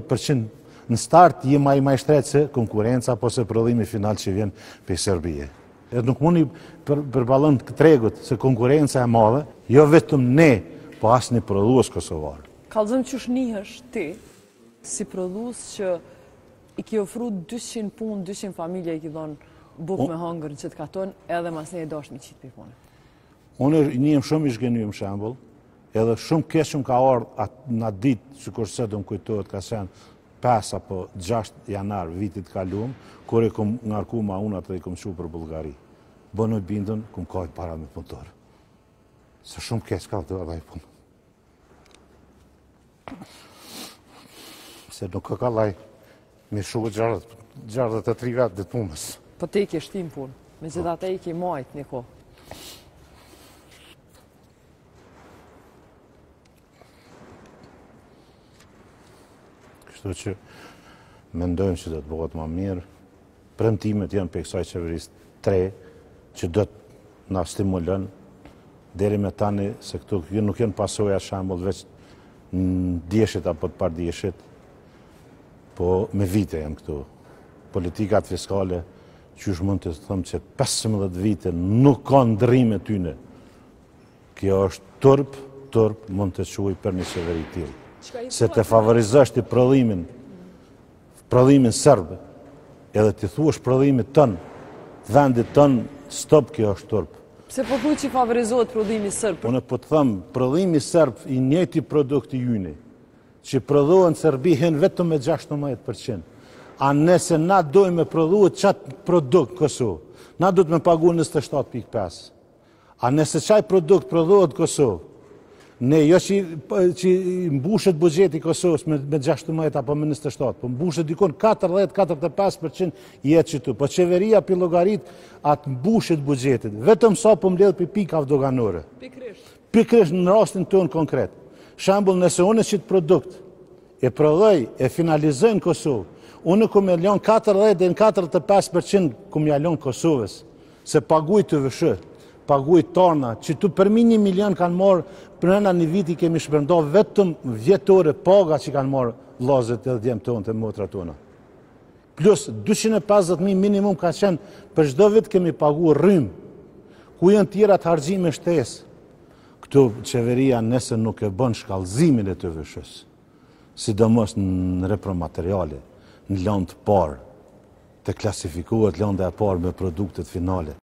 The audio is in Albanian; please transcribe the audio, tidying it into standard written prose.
18% në start je ma i majshtret se konkurenca apo se prodhimi final që vjen për Serbije. E nuk mundi përballon tregut se konkurenca e madhe, jo vetëm ne, po as një prodhues kosovar. Kallëzëm që shnihesh ti, si prodhues që i ki ofru 200 punë, 200 familje i ki dhonë buk me hangër në qëtë katon, edhe mas ne e dosh një qitë për punë. Unë njëm shumë i shgenujem shembull, edhe shumë keshëm ka ardhë në ditë, që kurse do më kujtohet ka shenë 5 apo 6 janar vitit kaluam, kur e kom ngarku ma unë atë dhe i kom shu për Bullgari. Bënë bindën, kom kajt para me punëtorë. Se shumë kesh ka të edhe i punë. Se nuk ka laj me shu gjarët e 3 vetë dhe të punës. Po te i ke shtim punë, me gjitha te i ke majt një ko. Kështu që mendojmë që do të bëhet më mirë. Premtimet janë për kësaj qeverisë 3 që do të na stimulon deri me tani se këtu nuk janë pasoja shembull veç ndjeshit apo të pardjeshit, po me vite janë këtu. Politikat fiskale qysh mund të thëmë që 15 vite nuk ka ndrime tyne. Kjo është turp mund të quaj për një qeveri tillë. Se të favorizësht i prodhimin sërbë, edhe të thuash prodhimit tënë, vendit tënë, stop, kjo është turp. Pse po thuaj që favorizohet prodhimi sërbë? Unë po të thëmë, prodhimi sërbë i njëjti produkti juni, që prodhohen në Serbi hen vetëm me 16%. A nëse na dojmë me prodhuhet qatë produkt Kosovë, na do të me pagu 27.5. A nëse qaj produkt prodhohet Kosovë, ne jo që mbushet buxheti Kosovës me 16 apo me 27, po mbushet dikon 40-45% jetë që tu. Po qeveria për llogarit atë mbushet buxhetit. Vetëm sa po mbledh për pikave doganore. Pikrisht në rastin tonë konkret. Shembull, nëse unë që të produkt e prodhoj e finalizoj në Kosovë, unë kom e ljon 40-45% kom ja ljon Kosovës, se paguj të vëshë, paguj tona, që tu përmi 1 milion kanë marë, përna një viti kemi shpërndo vetëm vjetore paga që kanë marë vllazët edhe djemë tonë të motra tona. Plus 250.000 minimum ka qenë për çdo vit kemi pagu rrymë, ku janë tjera të harxhime shtesë. Këtu qeveria nëse nuk e bën shkallëzimin e të vëshës, sidomos në repromateriale, në lëndë parë, të klasifikohet lënda e parë me produktet finale.